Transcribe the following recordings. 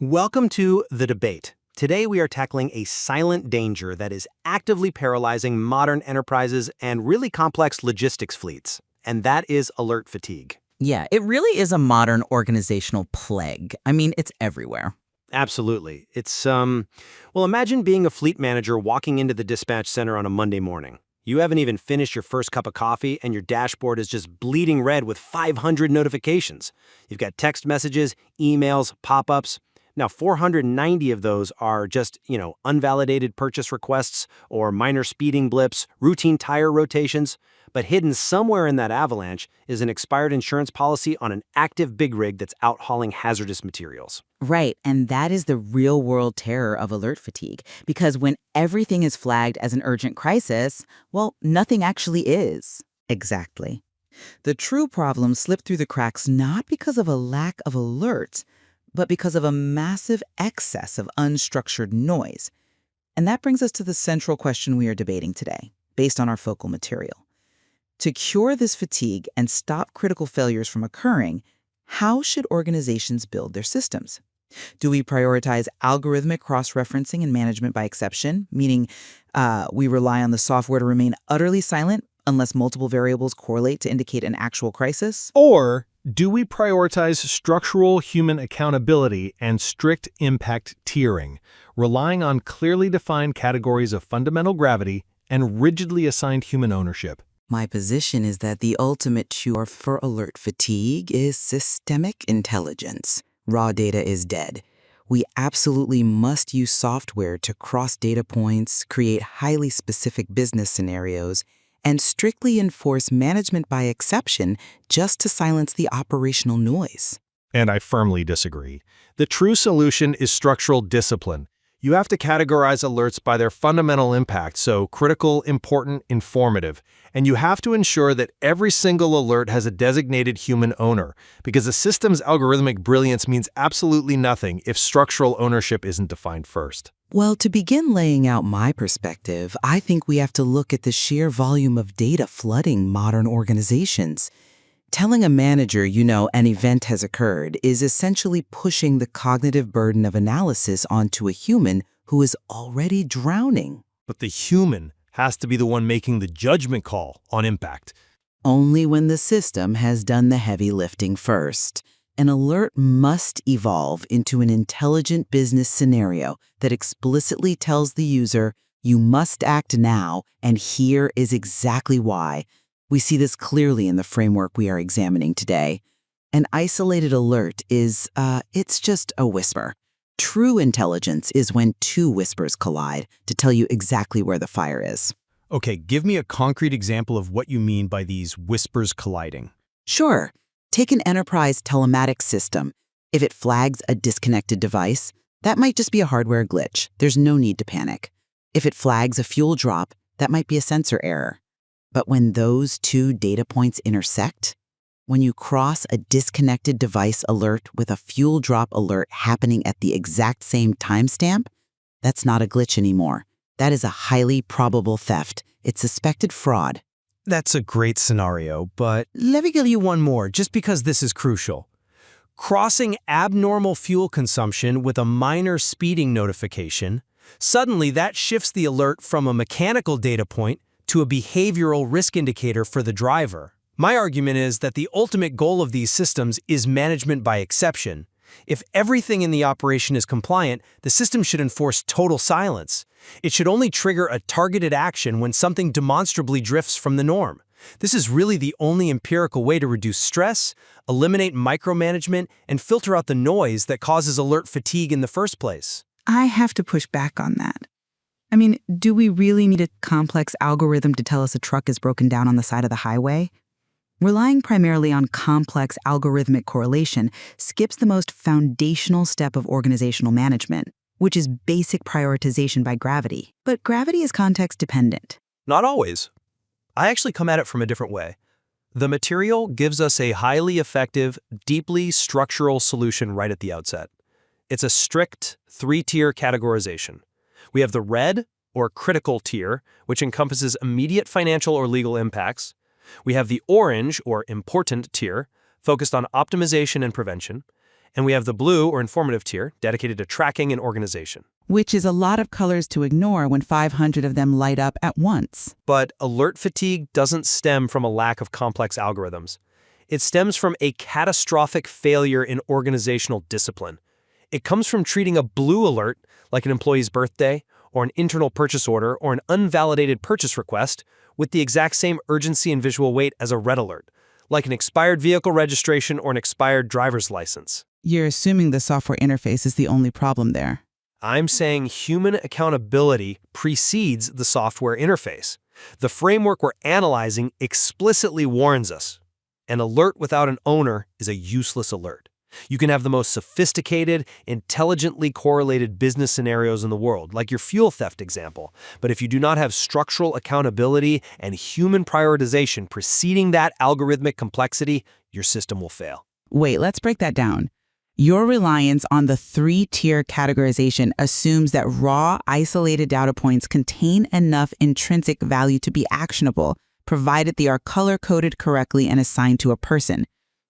Welcome to The Debate. Today we are tackling a silent danger that is actively paralyzing modern enterprises and really complex logistics fleets, and that is alert fatigue. Yeah, it really is a modern organizational plague. I mean, it's everywhere. Absolutely. Well, imagine being a fleet manager walking into the dispatch center on a Monday morning. You haven't even finished your first cup of coffee, and your dashboard is just bleeding red with 500 notifications. You've got text messages, emails, pop-ups. Now, 490 of those are just, unvalidated purchase requests or minor speeding blips, routine tire rotations. But hidden somewhere in that avalanche is an expired insurance policy on an active big rig that's out hauling hazardous materials. Right, and that is the real-world terror of alert fatigue. Because when everything is flagged as an urgent crisis, well, nothing actually is. Exactly. The true problem slipped through the cracks not because of a lack of alerts, but because of a massive excess of unstructured noise. And that brings us to the central question we are debating today, based on our focal material. To cure this fatigue and stop critical failures from occurring, how should organizations build their systems? Do we prioritize algorithmic cross-referencing and management by exception, meaning we rely on the software to remain utterly silent unless multiple variables correlate to indicate an actual crisis? Or do we prioritize structural human accountability and strict impact tiering, relying on clearly defined categories of fundamental gravity and rigidly assigned human ownership? My position is that the ultimate cure for alert fatigue is systemic intelligence. Raw data is dead. We absolutely must use software to cross data points, create highly specific business scenarios, and strictly enforce management by exception just to silence the operational noise. And I firmly disagree. The true solution is structural discipline. You have to categorize alerts by their fundamental impact, so critical, important, informative. And you have to ensure that every single alert has a designated human owner, because a system's algorithmic brilliance means absolutely nothing if structural ownership isn't defined first. Well, to begin laying out my perspective, I think we have to look at the sheer volume of data flooding modern organizations. Telling a manager, an event has occurred is essentially pushing the cognitive burden of analysis onto a human who is already drowning. But the human has to be the one making the judgment call on impact. Only when the system has done the heavy lifting first. An alert must evolve into an intelligent business scenario that explicitly tells the user, you must act now, and here is exactly why. We see this clearly in the framework we are examining today. An isolated alert is, it's just a whisper. True intelligence is when two whispers collide to tell you exactly where the fire is. Okay, give me a concrete example of what you mean by these whispers colliding. Sure. Take an enterprise telematics system. If it flags a disconnected device, that might just be a hardware glitch. There's no need to panic. If it flags a fuel drop, that might be a sensor error. But when those two data points intersect, when you cross a disconnected device alert with a fuel drop alert happening at the exact same timestamp, that's not a glitch anymore. That is a highly probable theft. It's suspected fraud. That's a great scenario, but let me give you one more, just because this is crucial. Crossing abnormal fuel consumption with a minor speeding notification, suddenly that shifts the alert from a mechanical data point to a behavioral risk indicator for the driver. My argument is that the ultimate goal of these systems is management by exception. If everything in the operation is compliant, the system should enforce total silence. It should only trigger a targeted action when something demonstrably drifts from the norm. This is really the only empirical way to reduce stress, eliminate micromanagement, and filter out the noise that causes alert fatigue in the first place. I have to push back on that. I mean, do we really need a complex algorithm to tell us a truck is broken down on the side of the highway? Relying primarily on complex algorithmic correlation skips the most foundational step of organizational management, which is basic prioritization by gravity. But gravity is context-dependent. Not always. I actually come at it from a different way. The material gives us a highly effective, deeply structural solution right at the outset. It's a strict three-tier categorization. We have the red, or critical tier, which encompasses immediate financial or legal impacts. We have the orange, or important tier, focused on optimization and prevention. And we have the blue or informative tier dedicated to tracking and organization. Which is a lot of colors to ignore when 500 of them light up at once. But alert fatigue doesn't stem from a lack of complex algorithms. It stems from a catastrophic failure in organizational discipline. It comes from treating a blue alert, like an employee's birthday, or an internal purchase order, or an unvalidated purchase request, with the exact same urgency and visual weight as a red alert, like an expired vehicle registration or an expired driver's license. You're assuming the software interface is the only problem there. I'm saying human accountability precedes the software interface. The framework we're analyzing explicitly warns us. An alert without an owner is a useless alert. You can have the most sophisticated, intelligently correlated business scenarios in the world, like your fuel theft example. But if you do not have structural accountability and human prioritization preceding that algorithmic complexity, your system will fail. Wait, let's break that down. Your reliance on the 3-tier categorization assumes that raw, isolated data points contain enough intrinsic value to be actionable, provided they are color-coded correctly and assigned to a person.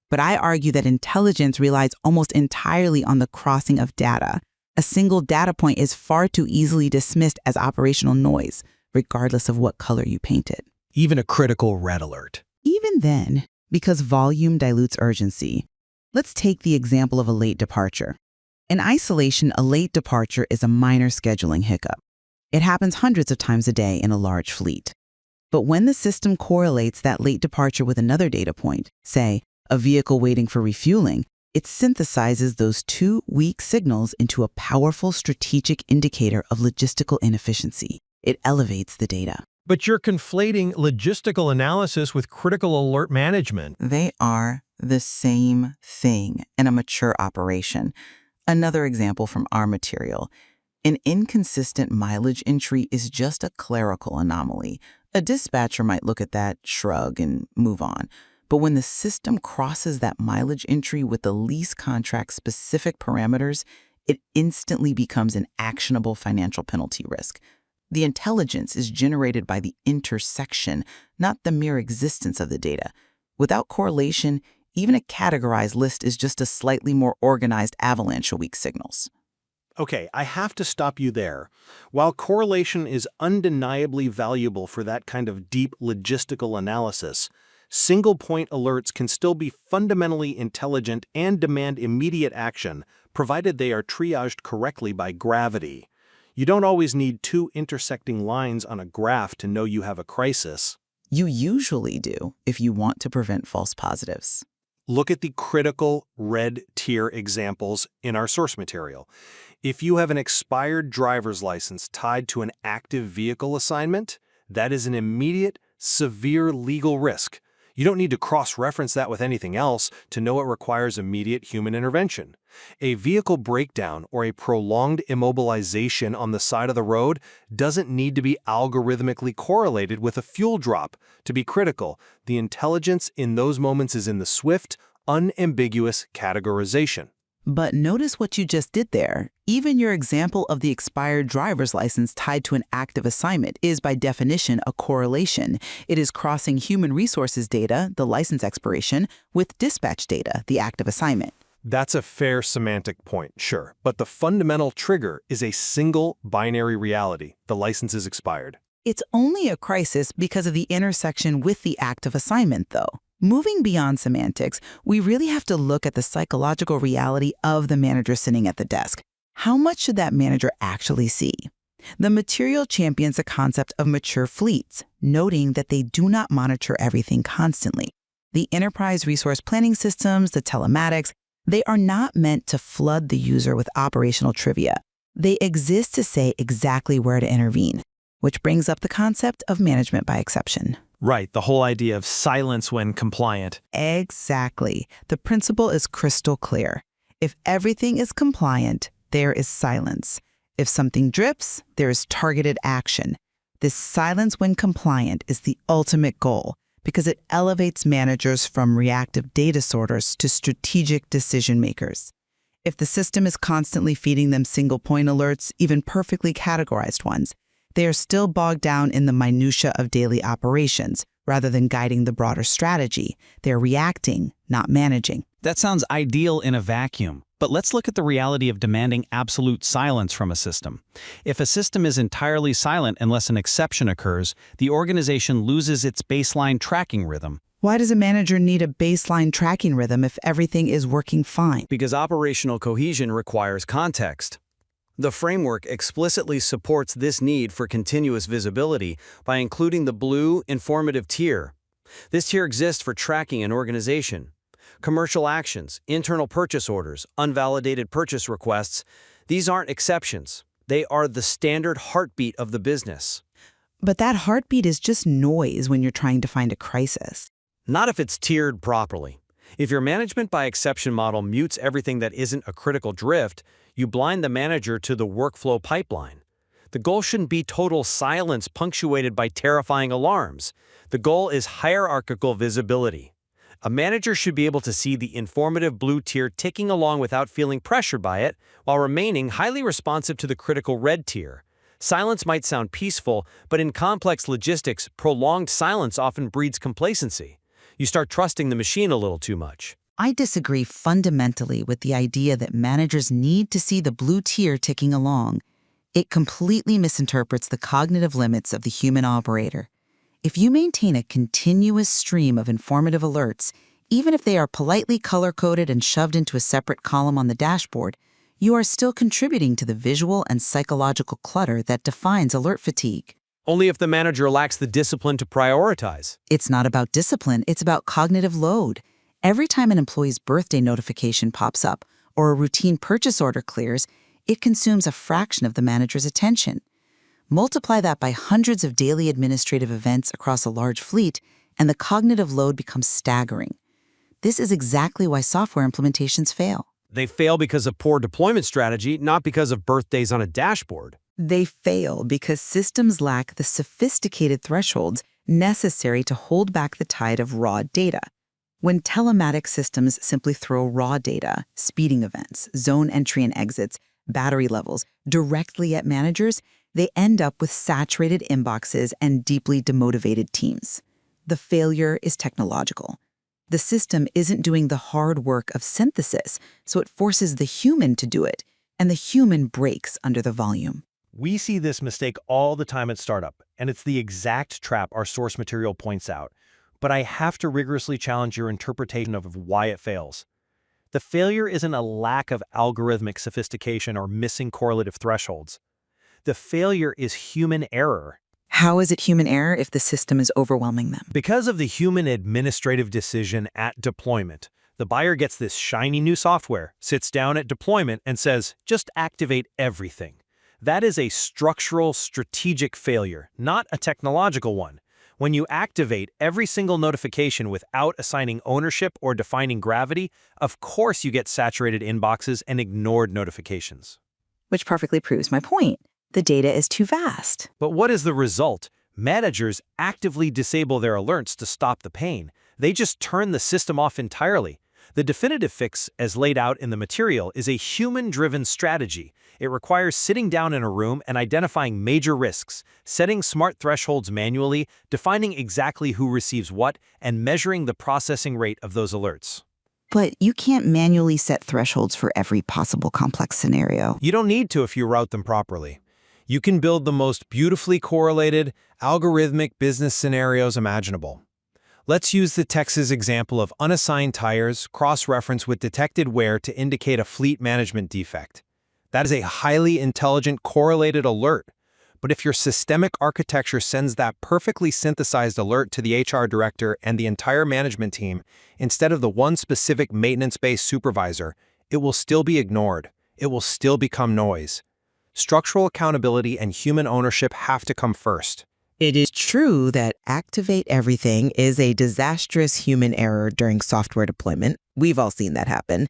But I argue that intelligence relies almost entirely on the crossing of data. A single data point is far too easily dismissed as operational noise, regardless of what color you paint it. Even a critical red alert. Even then, because volume dilutes urgency. Let's take the example of a late departure. In isolation, a late departure is a minor scheduling hiccup. It happens hundreds of times a day in a large fleet. But when the system correlates that late departure with another data point, say, a vehicle waiting for refueling, it synthesizes those two weak signals into a powerful strategic indicator of logistical inefficiency. It elevates the data. But you're conflating logistical analysis with critical alert management. They are the same thing in a mature operation. Another example from our material. An inconsistent mileage entry is just a clerical anomaly. A dispatcher might look at that, shrug, and move on. But when the system crosses that mileage entry with the lease contract-specific parameters, it instantly becomes an actionable financial penalty risk. The intelligence is generated by the intersection, not the mere existence of the data. Without correlation, even a categorized list is just a slightly more organized avalanche of weak signals. Okay, I have to stop you there. While correlation is undeniably valuable for that kind of deep logistical analysis, single-point alerts can still be fundamentally intelligent and demand immediate action, provided they are triaged correctly by gravity. You don't always need two intersecting lines on a graph to know you have a crisis. You usually do if you want to prevent false positives. Look at the critical red tier examples in our source material. If you have an expired driver's license tied to an active vehicle assignment, that is an immediate, severe legal risk. You don't need to cross-reference that with anything else to know it requires immediate human intervention. A vehicle breakdown or a prolonged immobilization on the side of the road doesn't need to be algorithmically correlated with a fuel drop. To be critical, the intelligence in those moments is in the swift, unambiguous categorization. But notice what you just did there. Even your example of the expired driver's license tied to an active assignment is by definition a correlation. It is crossing human resources data, the license expiration, with dispatch data, the active assignment. That's a fair semantic point, sure. But the fundamental trigger is a single binary reality. The license is expired. It's only a crisis because of the intersection with the active assignment, though. Moving beyond semantics, we really have to look at the psychological reality of the manager sitting at the desk. How much should that manager actually see? The material champions the concept of mature fleets, noting that they do not monitor everything constantly. The enterprise resource planning systems, the telematics, they are not meant to flood the user with operational trivia. They exist to say exactly where to intervene, which brings up the concept of management by exception. Right, the whole idea of silence when compliant. Exactly. The principle is crystal clear. If everything is compliant, there is silence. If something drips, there is targeted action. This silence when compliant is the ultimate goal because it elevates managers from reactive data sorters to strategic decision makers. If the system is constantly feeding them single-point alerts, even perfectly categorized ones, they are still bogged down in the minutia of daily operations rather than guiding the broader strategy. They're reacting, not managing. That sounds ideal in a vacuum. But let's look at the reality of demanding absolute silence from a system. If a system is entirely silent unless an exception occurs, the organization loses its baseline tracking rhythm. Why does a manager need a baseline tracking rhythm if everything is working fine? Because operational cohesion requires context. The framework explicitly supports this need for continuous visibility by including the blue, informative tier. This tier exists for tracking an organization. Commercial actions, internal purchase orders, unvalidated purchase requests, these aren't exceptions. They are the standard heartbeat of the business. But that heartbeat is just noise when you're trying to find a crisis. Not if it's tiered properly. If your management by exception model mutes everything that isn't a critical drift, you blind the manager to the workflow pipeline. The goal shouldn't be total silence punctuated by terrifying alarms. The goal is hierarchical visibility. A manager should be able to see the informative blue tier ticking along without feeling pressured by it, while remaining highly responsive to the critical red tier. Silence might sound peaceful, but in complex logistics, prolonged silence often breeds complacency. You start trusting the machine a little too much. I disagree fundamentally with the idea that managers need to see the blue tier ticking along. It completely misinterprets the cognitive limits of the human operator. If you maintain a continuous stream of informative alerts, even if they are politely color-coded and shoved into a separate column on the dashboard, you are still contributing to the visual and psychological clutter that defines alert fatigue. Only if the manager lacks the discipline to prioritize. It's not about discipline, it's about cognitive load. Every time an employee's birthday notification pops up or a routine purchase order clears, it consumes a fraction of the manager's attention. Multiply that by hundreds of daily administrative events across a large fleet, and the cognitive load becomes staggering. This is exactly why software implementations fail. They fail because of poor deployment strategy, not because of birthdays on a dashboard. They fail because systems lack the sophisticated thresholds necessary to hold back the tide of raw data. When telematic systems simply throw raw data, speeding events, zone entry and exits, battery levels, directly at managers, they end up with saturated inboxes and deeply demotivated teams. The failure is technological. The system isn't doing the hard work of synthesis, so it forces the human to do it, and the human breaks under the volume. We see this mistake all the time at startup, and it's the exact trap our source material points out. But I have to rigorously challenge your interpretation of why it fails. The failure isn't a lack of algorithmic sophistication or missing correlative thresholds. The failure is human error. How is it human error if the system is overwhelming them? Because of the human administrative decision at deployment, the buyer gets this shiny new software, sits down at deployment, and says, just activate everything. That is a structural, strategic failure, not a technological one. When you activate every single notification without assigning ownership or defining gravity, of course you get saturated inboxes and ignored notifications. Which perfectly proves my point. The data is too vast. But what is the result? Managers actively disable their alerts to stop the pain. They just turn the system off entirely. The definitive fix, as laid out in the material, is a human-driven strategy. It requires sitting down in a room and identifying major risks, setting smart thresholds manually, defining exactly who receives what, and measuring the processing rate of those alerts. But you can't manually set thresholds for every possible complex scenario. You don't need to if you route them properly. You can build the most beautifully correlated, algorithmic business scenarios imaginable. Let's use the Texas example of unassigned tires cross-referenced with detected wear to indicate a fleet management defect. That is a highly intelligent correlated alert. But if your systemic architecture sends that perfectly synthesized alert to the HR director and the entire management team, instead of the one specific maintenance-based supervisor, it will still be ignored. It will still become noise. Structural accountability and human ownership have to come first. It is true that activate everything is a disastrous human error during software deployment. We've all seen that happen.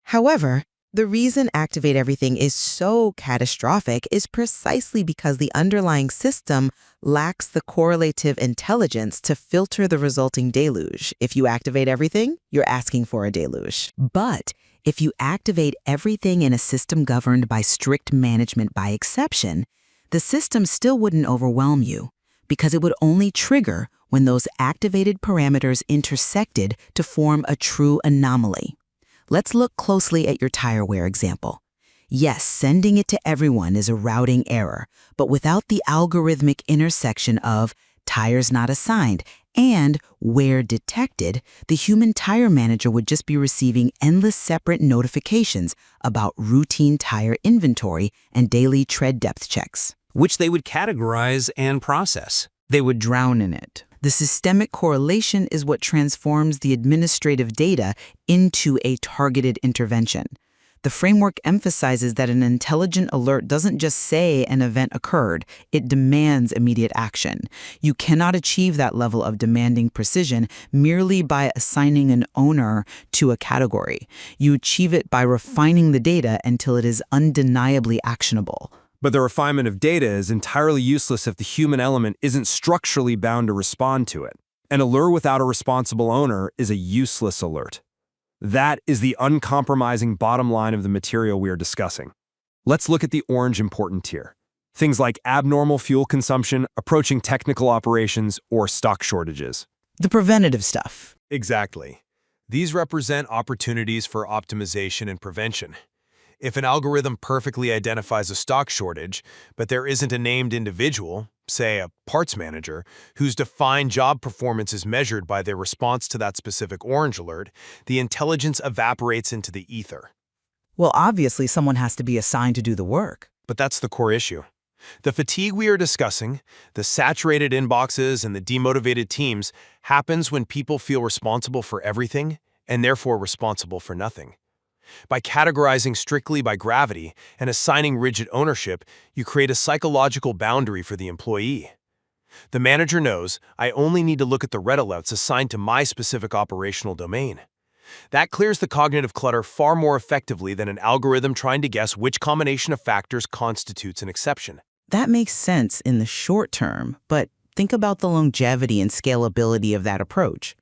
However, the reason activate everything is so catastrophic is precisely because the underlying system lacks the correlative intelligence to filter the resulting deluge. If you activate everything, you're asking for a deluge. But if you activate everything in a system governed by strict management by exception, the system still wouldn't overwhelm you because it would only trigger when those activated parameters intersected to form a true anomaly. Let's look closely at your tire wear example. Yes, sending it to everyone is a routing error, but without the algorithmic intersection of tires not assigned and wear detected, the human tire manager would just be receiving endless separate notifications about routine tire inventory and daily tread depth checks. Which they would categorize and process. They would drown in it. The systemic correlation is what transforms the administrative data into a targeted intervention. The framework emphasizes that an intelligent alert doesn't just say an event occurred, it demands immediate action. You cannot achieve that level of demanding precision merely by assigning an owner to a category. You achieve it by refining the data until it is undeniably actionable. But the refinement of data is entirely useless if the human element isn't structurally bound to respond to it. An alert without a responsible owner is a useless alert. That is the uncompromising bottom line of the material we are discussing. Let's look at the orange important tier. Things like abnormal fuel consumption, approaching technical operations, or stock shortages. The preventative stuff. Exactly. These represent opportunities for optimization and prevention. If an algorithm perfectly identifies a stock shortage, but there isn't a named individual, say a parts manager, whose defined job performance is measured by their response to that specific orange alert, the intelligence evaporates into the ether. Well, obviously someone has to be assigned to do the work. But that's the core issue. The fatigue we are discussing, the saturated inboxes and the demotivated teams, happens when people feel responsible for everything and therefore responsible for nothing. By categorizing strictly by gravity and assigning rigid ownership, you create a psychological boundary for the employee. The manager knows, I only need to look at the red alerts assigned to my specific operational domain. That clears the cognitive clutter far more effectively than an algorithm trying to guess which combination of factors constitutes an exception. That makes sense in the short term, but think about the longevity and scalability of that approach.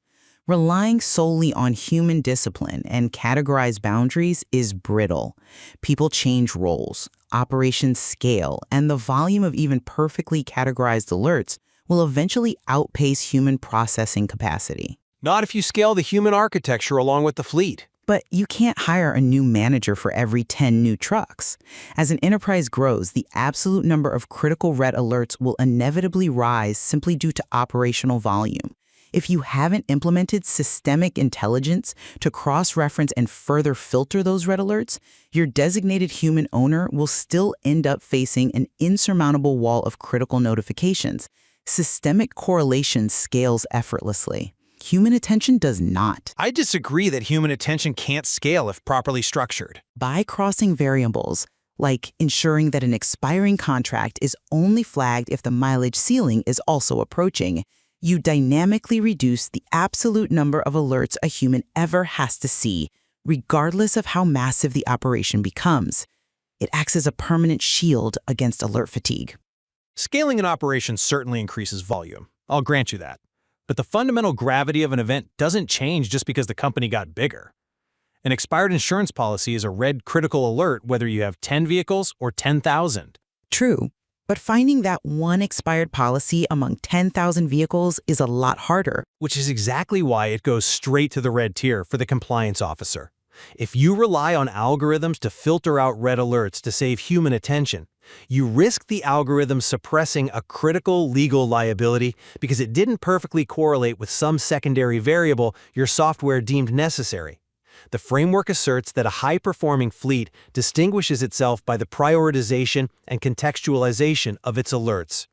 Relying solely on human discipline and categorized boundaries is brittle. People change roles, operations scale, and the volume of even perfectly categorized alerts will eventually outpace human processing capacity. Not if you scale the human architecture along with the fleet. But you can't hire a new manager for every 10 new trucks. As an enterprise grows, the absolute number of critical red alerts will inevitably rise simply due to operational volume. If you haven't implemented systemic intelligence to cross-reference and further filter those red alerts, your designated human owner will still end up facing an insurmountable wall of critical notifications. Systemic correlation scales effortlessly. Human attention does not. I disagree that human attention can't scale if properly structured. By crossing variables, like ensuring that an expiring contract is only flagged if the mileage ceiling is also approaching, you dynamically reduce the absolute number of alerts a human ever has to see, regardless of how massive the operation becomes. It acts as a permanent shield against alert fatigue. Scaling an operation certainly increases volume. I'll grant you that. But the fundamental gravity of an event doesn't change just because the company got bigger. An expired insurance policy is a red critical alert whether you have 10 vehicles or 10,000. True. But finding that one expired policy among 10,000 vehicles is a lot harder. Which is exactly why it goes straight to the red tier for the compliance officer. If you rely on algorithms to filter out red alerts to save human attention, you risk the algorithm suppressing a critical legal liability because it didn't perfectly correlate with some secondary variable your software deemed necessary. The framework asserts that a high-performing fleet distinguishes itself by the prioritization and contextualization of its alerts.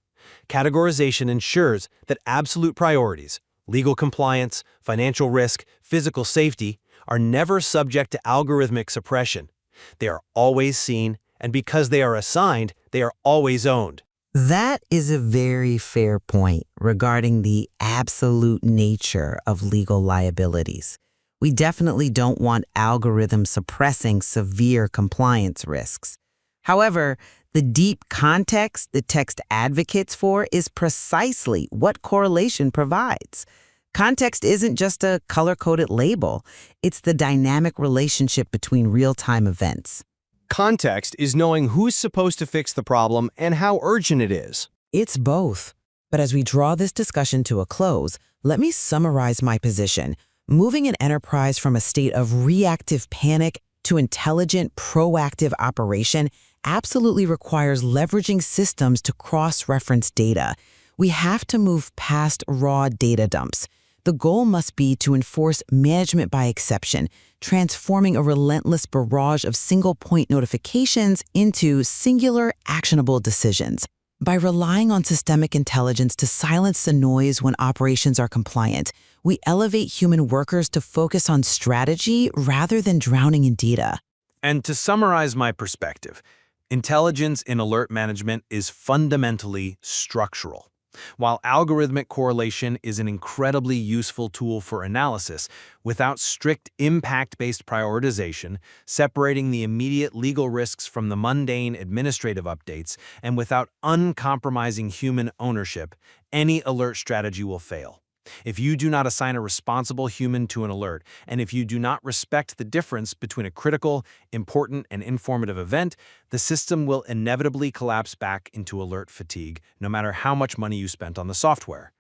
Categorization ensures that absolute priorities, legal compliance, financial risk, physical safety, are never subject to algorithmic suppression. They are always seen, and because they are assigned, they are always owned. That is a very fair point regarding the absolute nature of legal liabilities. We definitely don't want algorithms suppressing severe compliance risks. However, the deep context the text advocates for is precisely what correlation provides. Context isn't just a color-coded label. It's the dynamic relationship between real-time events. Context is knowing who's supposed to fix the problem and how urgent it is. It's both. But as we draw this discussion to a close, let me summarize my position. Moving an enterprise from a state of reactive panic to intelligent, proactive operation absolutely requires leveraging systems to cross-reference data. We have to move past raw data dumps. The goal must be to enforce management by exception, transforming a relentless barrage of single-point notifications into singular, actionable decisions. By relying on systemic intelligence to silence the noise when operations are compliant, we elevate human workers to focus on strategy rather than drowning in data. And to summarize my perspective, intelligence in alert management is fundamentally structural. While algorithmic correlation is an incredibly useful tool for analysis, without strict impact-based prioritization, separating the immediate legal risks from the mundane administrative updates, and without uncompromising human ownership, any alert strategy will fail. If you do not assign a responsible human to an alert, and if you do not respect the difference between a critical, important, and informative event, the system will inevitably collapse back into alert fatigue, no matter how much money you spent on the software.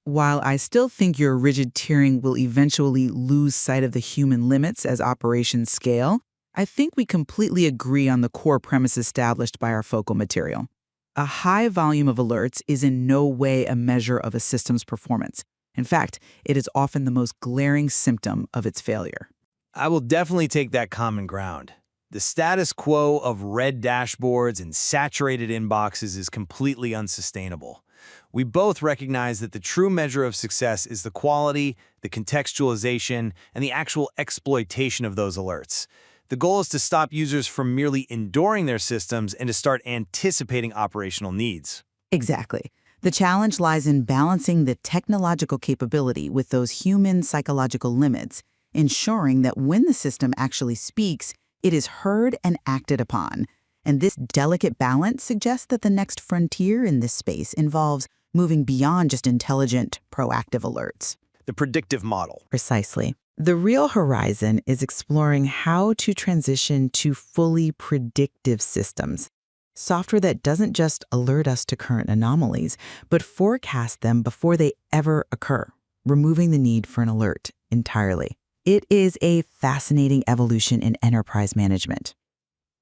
While I still think your rigid tiering will eventually lose sight of the human limits as operations scale, I think we completely agree on the core premise established by our focal material. A high volume of alerts is in no way a measure of a system's performance. In fact, it is often the most glaring symptom of its failure. I will definitely take that common ground. The status quo of red dashboards and saturated inboxes is completely unsustainable. We both recognize that the true measure of success is the quality, the contextualization, and the actual exploitation of those alerts. The goal is to stop users from merely enduring their systems and to start anticipating operational needs. Exactly. The challenge lies in balancing the technological capability with those human psychological limits, ensuring that when the system actually speaks, it is heard and acted upon. And this delicate balance suggests that the next frontier in this space involves moving beyond just intelligent, proactive alerts. The predictive model. Precisely. The real horizon is exploring how to transition to fully predictive systems. Software that doesn't just alert us to current anomalies, but forecast them before they ever occur, removing the need for an alert entirely. It is a fascinating evolution in enterprise management.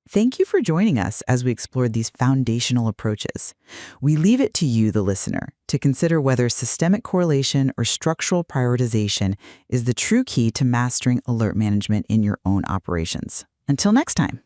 Thank you for joining us as we explored these foundational approaches. We leave it to you, the listener, to consider whether systemic correlation or structural prioritization is the true key to mastering alert management in your own operations. Until next time.